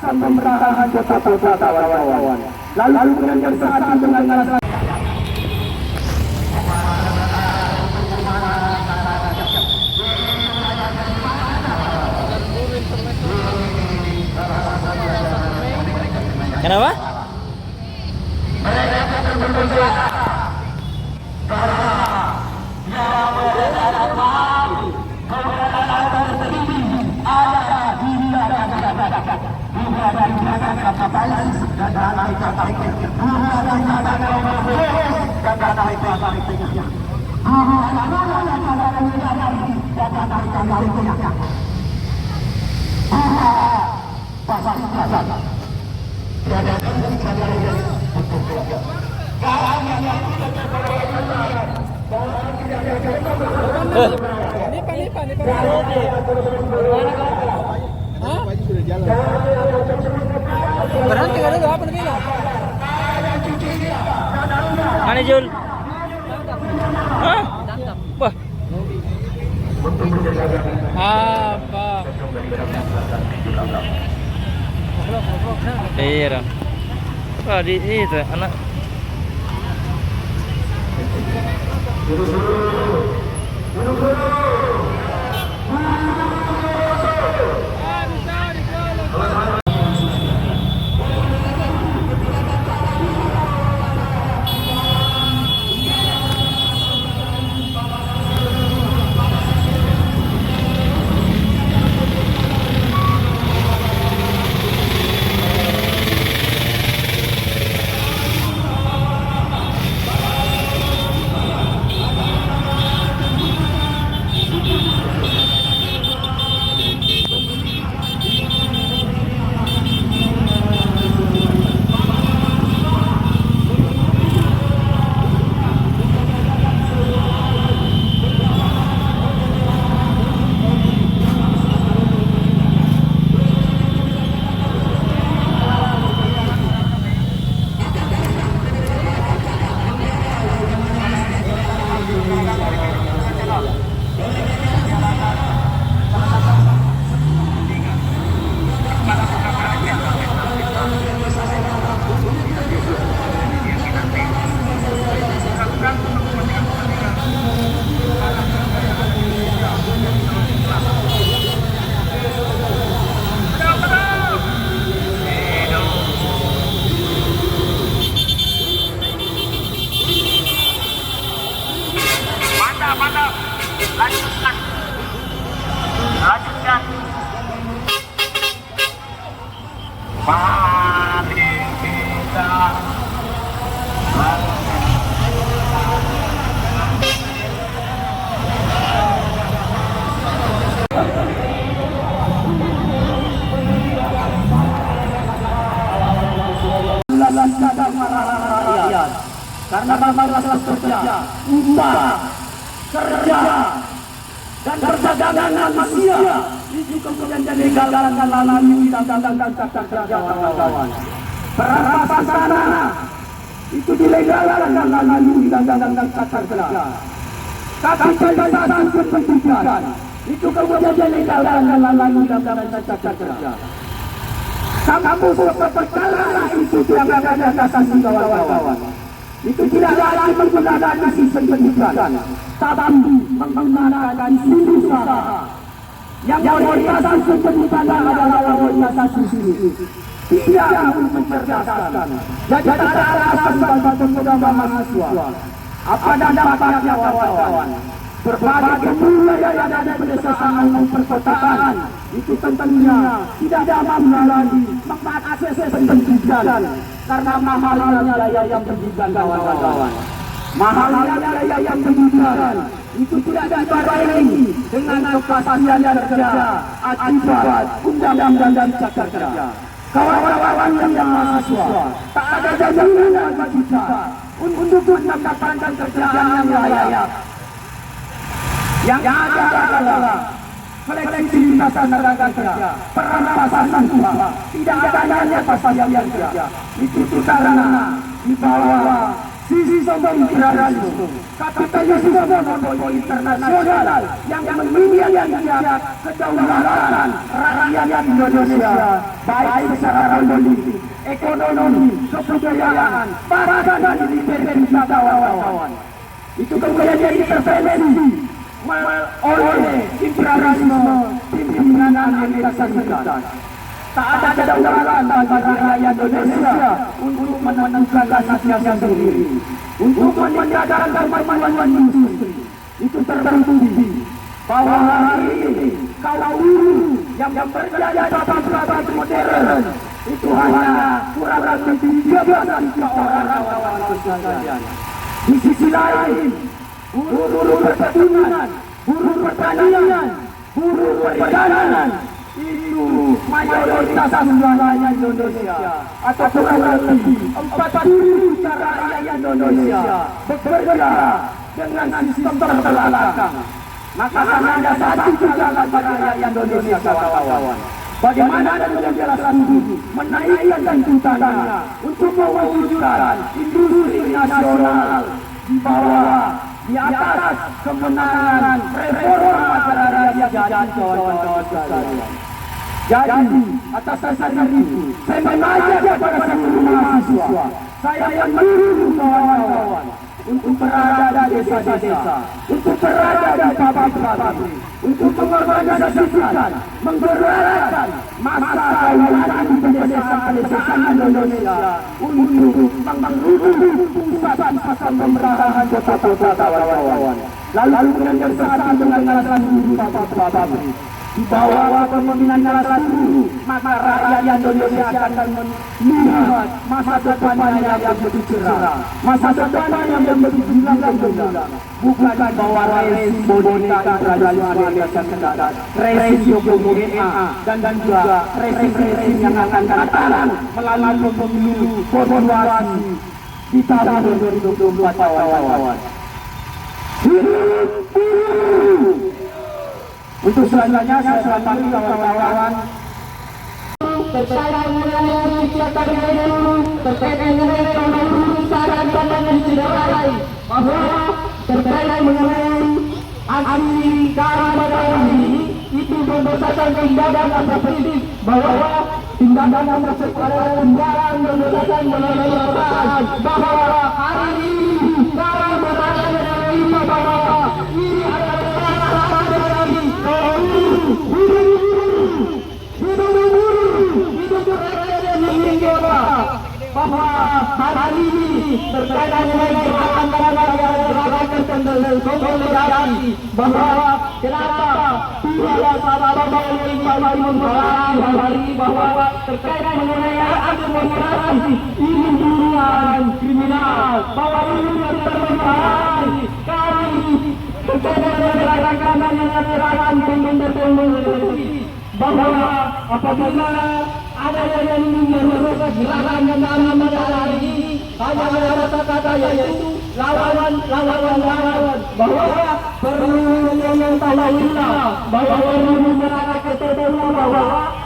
melaksanakan pemerintahan kota-kota kawan-kawan. Lalu kemudian bersatu dengan rasa. Kenapa? Berhenti kan itu apa namanya? Mana Jul? Hah? Wah. Apa? Iya dong. Wah di itu anak. Lanjutkan. Mari kita karena masalah kerja, upah, kerja, dan perdagangan manusia itu kemudian dilegalkan melalui undang-undang cipta kerja kawan-kawan. Perampasan tanah itu dilegalkan melalui undang-undang cipta kerja. Kapitalisasi pendidikan itu kemudian dilegalkan melalui undang-undang cipta kerja. Kampus perkara itu yang ada kasasi kawan-kawan. Itu tidak lagi menggunakan sistem pendidikan, tapi menggunakan sistem usaha. Yang orientasi pendidikan adalah orientasi sini. Tidak mencerdaskan. Jadi ada alasan bagi pemuda mahasiswa. Apa dampaknya kawan-kawan? Berbagai budaya yang ada di pedesaan dan perkotaan itu tentunya tidak dapat melalui mengakses pendidikan karena mahalnya layanan pendidikan kawan-kawan. Mahalnya layanan pendidikan itu tidak dibarengi dengan kepastian kerja akibat undang-undang cipta kerja. Kawan-kawan yang mahasiswa tak ada jaminan bagi kita untuk mendapatkan kerjaan yang layak. Yang ada adalah fleksibilitas tenaga kerja, perampasan upah, tidak adanya kepastian kerja. Itu karena di bawah sistem federalisme, kapitalisme monopoli internasional yang menginginkan kedaulatan rakyat Indonesia, baik secara politik, ekonomi, kebudayaan, bahkan liberty kawan-kawan. Itu kemudian diintervensi oleh imperialisme pimpinan Amerika Serikat. Tak ada kedaulatan bagi rakyat Indonesia untuk menentukan nasibnya sendiri, untuk menyediakan kemajuan industri. Itu terbukti bahwa hari ini kaum buruh yang bekerja di pabrik modern itu hanya kurang lebih 13 orang kawan-kawan sekalian. Di sisi lain, buruh perkebunan, buruh pertanian, buruh perikanan itu mayoritas wilayah Indonesia atau kurang lebih 40 juta rakyat Indonesia bekerja dengan sistem terbelakang. Maka hanya satu jalan bagi rakyat Indonesia kawan-kawan. Bagaimana menjelaskan dulu menaikkan tuntutannya untuk mewujudkan industri nasional di bawah, di atas kemenangan reforma agraria jadi kawan-kawan sekalian. Jadi atas dasar itu saya mengajak kepada seluruh mahasiswa, saya menyuruh kawan-kawan untuk berada di desa-desa, untuk berada di pabrik-pabrik, untuk mengorganisasikan, menggerakkan masa kawasan di desa-desa Indonesia untuk menggeruduk pusat-pusat pemerintahan kota-kota kawan-kawan. Lalu kemudian bersatu dengan alasan pabrik-pabrik. Di bawah kepemimpinan Rasulu, maka rakyat Indonesia akan melihat masa depannya yang begitu cerah, masa depannya yang begitu gemilang, bukan di bawah rezim boneka imperialisme Amerika Serikat, rezim Jokowi dan juga rezim yang akan datang melalui pemilu konstitusi di tahun 2024 kawan-kawan. Untuk selanjutnya saya selamatkan kawan-kawan terkait dengan kegiatan ini, terkait dengan saran dan dicederai bahwa terkait mengenai aksi kawan-kawan ini itu berdasarkan tindakan yang penting bahwa tindakan yang tersebut tindakan berdasarkan melalui bahwa hari ini kawan-kawan menerima bahwa ini adalah bahwa hari ini terkait dengan gerakan konsolidasi bahwa kenapa tidak hari bahwa terkait mengenai demonstrasi ini buruan kriminal bahwa ini terbahaya kami terkait dengan gerakan bahwa apabila ada yang ingin merusak gerakan yang hari ini hanya ada kata-kata yaitu lawan bahwa perlu yang tahulah bahwa perlu mereka ketahui bahwa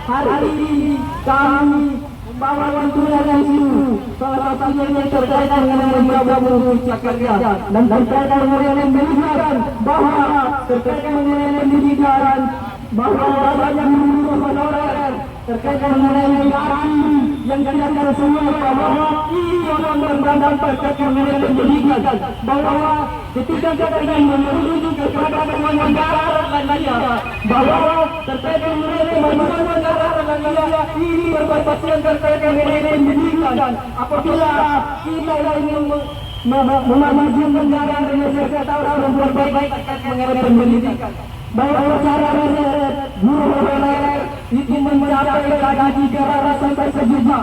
hari ini kami membawa bantuan yang itu salah satunya yang terkait dengan menjaga buruh kerja dan terkait dengan pendidikan bahwa terkait dengan pendidikan bahwa banyak buruh honorer terkait mengenai yang tidak semua bahwa ini akan berdampak terkait mengenai pendidikan bahwa ketika kita menuju kepada negara lainnya bahwa terkait mengenai negara lainnya ini berbatasan terkait mengenai pendidikan apabila kita ingin memajukan negara Indonesia kita harus berbaik terkait mengenai pendidikan bahwa cara guru honorer itu mencapai gaji 300 sampai 1 juta.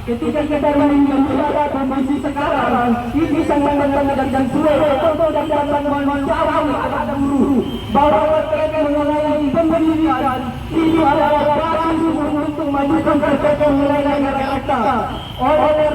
Ketika kita melihat kondisi sekarang, ini sangat dan sulit untuk dapat mencari ada guru bahwa mereka mengenai pendidikan ini adalah basis untuk majukan terkait mengenai negara kita. Oleh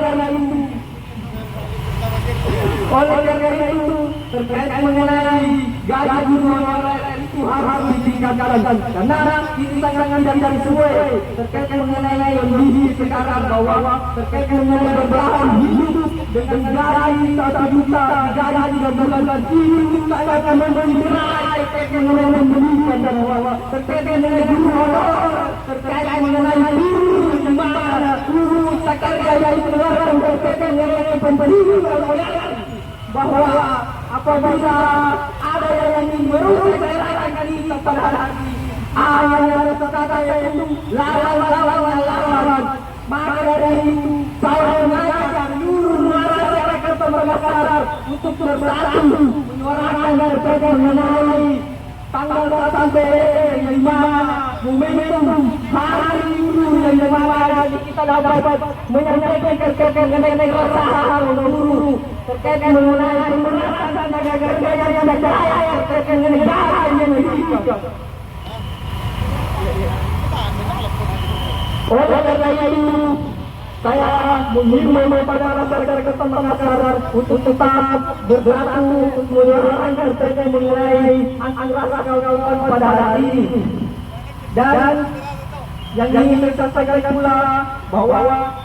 karena itu terkait mengenai gaji guru honorer itu harus ditingkatkan karena ini sangat dari sesuai terkait mengenai kondisi sekarang bahwa terkait dengan bertahan hidup dengan gaji 1 juta, gaji 13 ini saya akan memberi berai terkait mengenai pendidikan dan bahwa terkait dengan guru honor, terkait mengenai guru di mana guru sakarya yang dikeluarkan terkait dengan pendidikan bahwa apabila ada yang ingin merusak daerah ini pada hari ada kata yaitu lawan maka dari itu saya mengajak seluruh masyarakat Makassar untuk bersatu menyuarakan dan berpegang mengenai tanggal 8 yang dimana momentum hari guru yang dimana kita dapat menyampaikan terkait mengenai keresahan guru terkait mengenai pemerasan tenaga kerja yang berjaya terkait dengan negara yang dididik. Oleh karena itu, saya menghimbau kepada masyarakat Makassar untuk tetap bersatu untuk menyuarakan terkait mengenai rasa kawan-kawan pada hari ini. Dan yang ingin saya sampaikan pula bahwa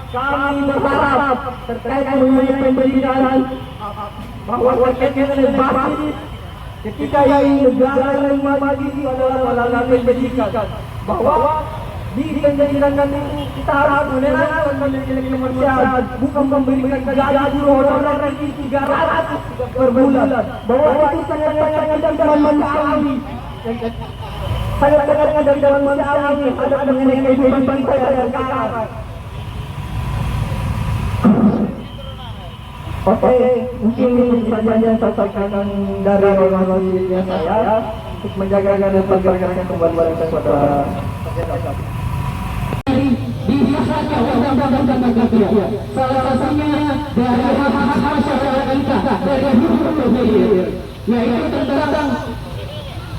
kami berharap terkait mengenai pendidikan bahwa terkait dengan basis ketika yang negara yang maju adalah melalui pendidikan bahwa di pendidikan itu kita harus menenangkan pendidikan kemanusiaan bukan memberikan gaji honorer yang 300 per bulan bahwa itu sangat-sangat dan manusiawi sangat-sangat dan manusiawi ada mengenai kehidupan bangsa dan negara. Oke, mungkin saja yang saya sampaikan dari organisasi saya untuk menjaga dan menjaga kembali kepada biasanya salah satunya dari masyarakat kita dari hukum yaitu tentang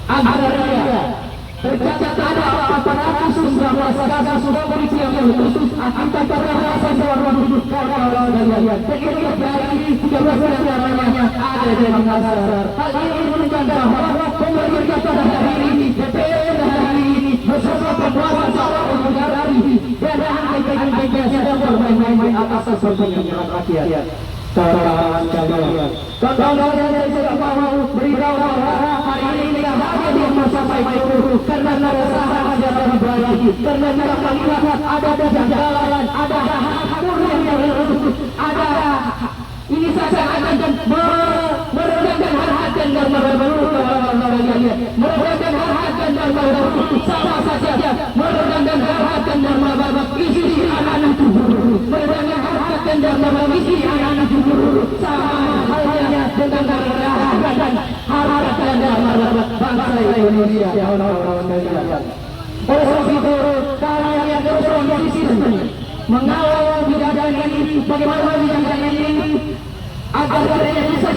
agraria. Tercatat ada aparatus masyarakat sudah polisi yang khusus akan perasaan seorang duduk dan sekitar dari 13 namanya ada di Makassar. Hal ini menunjukkan bahwa pemerintah pada hari ini DPR hari ini bersama penguasa seorang negara ini dan hanya sedang bermain-main atas kepentingan rakyat. Kawan-kawan kawan-kawan yang tidak mau beritahu hari ini tidak ada di sampai itu karena keresahan ada pribadi karena mereka melihat ada kejanggalan ada hal yang ada ini saja akan merendahkan harkat dan merendahkan harkat dan sama saja merendahkan harkat dan istri anak-anak merendahkan harkat dan istri anak-anak sama halnya dengan merendahkan harkat dan bangsa Indonesia. Oleh sebab itu kalian yang terus di sini mengawal bidang ini bagaimana bidang ini agar kalian bisa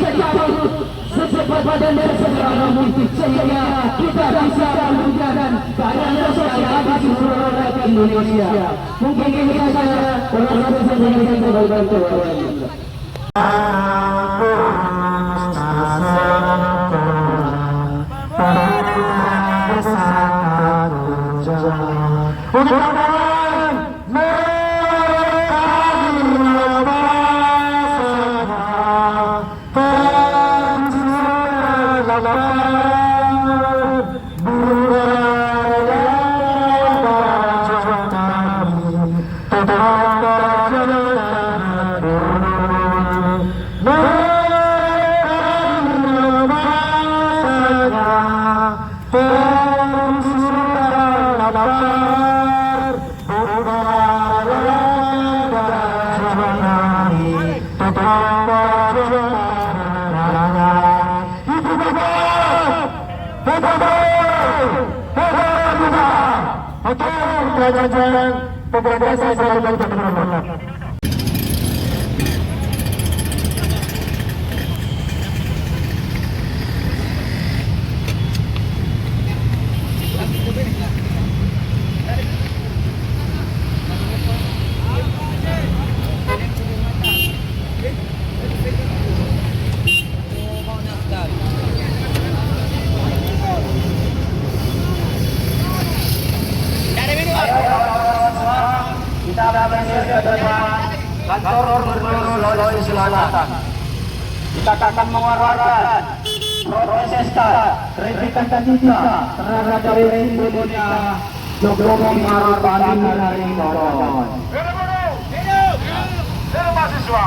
secepat dan segera mungkin sehingga kita bisa menggunakan keadaan sosial bagi seluruh rakyat Indonesia. Mungkin ini saja orang-orang yang berbantu. kita bergeser ke depan kantor Gubernur Sulawesi Selatan. Kita akan mengeluarkan protesta kritikan kita terhadap resikonya Jokowi Maruf Amin hari kawan. Mahasiswa.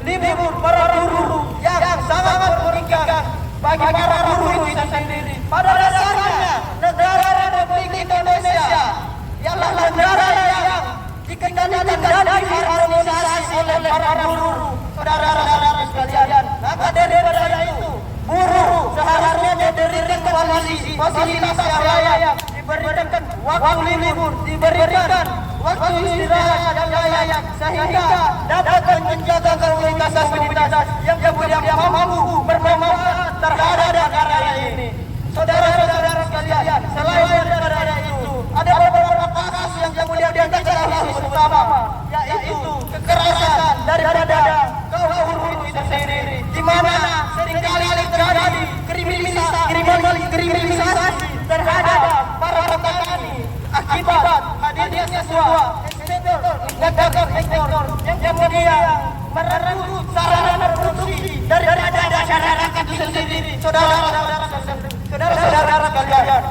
libur para guru yang sangat merugikan bagi para guru itu sendiri. Pada dasarnya negara Republik Indonesia dikendalikan dan diharmonisasi oleh para buruh. Saudara-saudara sekalian, maka daripada itu buruh seharusnya diberikan fasilitas yang layak, diberikan waktu libur, diberikan waktu istirahat yang layak, sehingga dapat menjaga kualitas aktivitas yang kemudian mampu bermanfaat terhadap negara ini. Saudara-saudara sekalian, selain daripada itu, ada beberapa kasus yang kemudian kita ketahui bersama, yaitu kekerasan daripada kaum buruh itu sendiri, di mana seringkali terjadi kriminalisasi terhadap para petani akibat hadirnya sebuah ekspor yang kemudian merenggut sarana produksi daripada masyarakat itu sendiri. Saudara-saudara sekalian,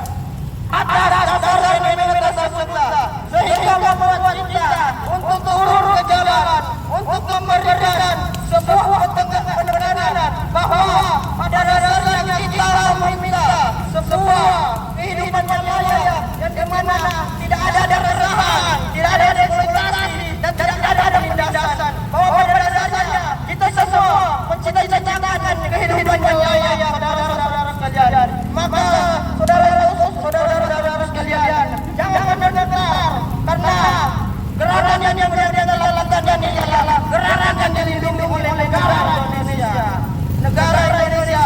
atas dasar fenomena tersebut sehingga membuat kita untuk turun ke jalan untuk memberikan sebuah penekanan bahwa pada dasarnya kita meminta sebuah kehidupan yang layak dan di mana tidak ada keresahan, tidak ada eksploitasi dan tidak ada penindasan. Bahwa pada dasarnya kita semua mencita-citakan kehidupan yang layak, saudara-saudara sekalian. Maka saudara-saudara sekalian, jangan mendengar karena gerakan yang kemudian dilakukan ini adalah gerakan yang dilindungi oleh negara Indonesia. Negara Indonesia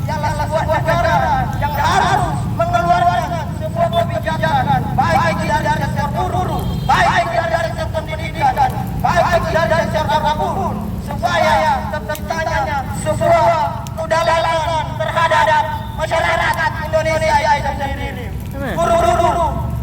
ialah sebuah negara yang harus mengeluarkan sebuah kebijakan, baik dari sektor buruh, baik dari sektor pendidikan, baik dari sektor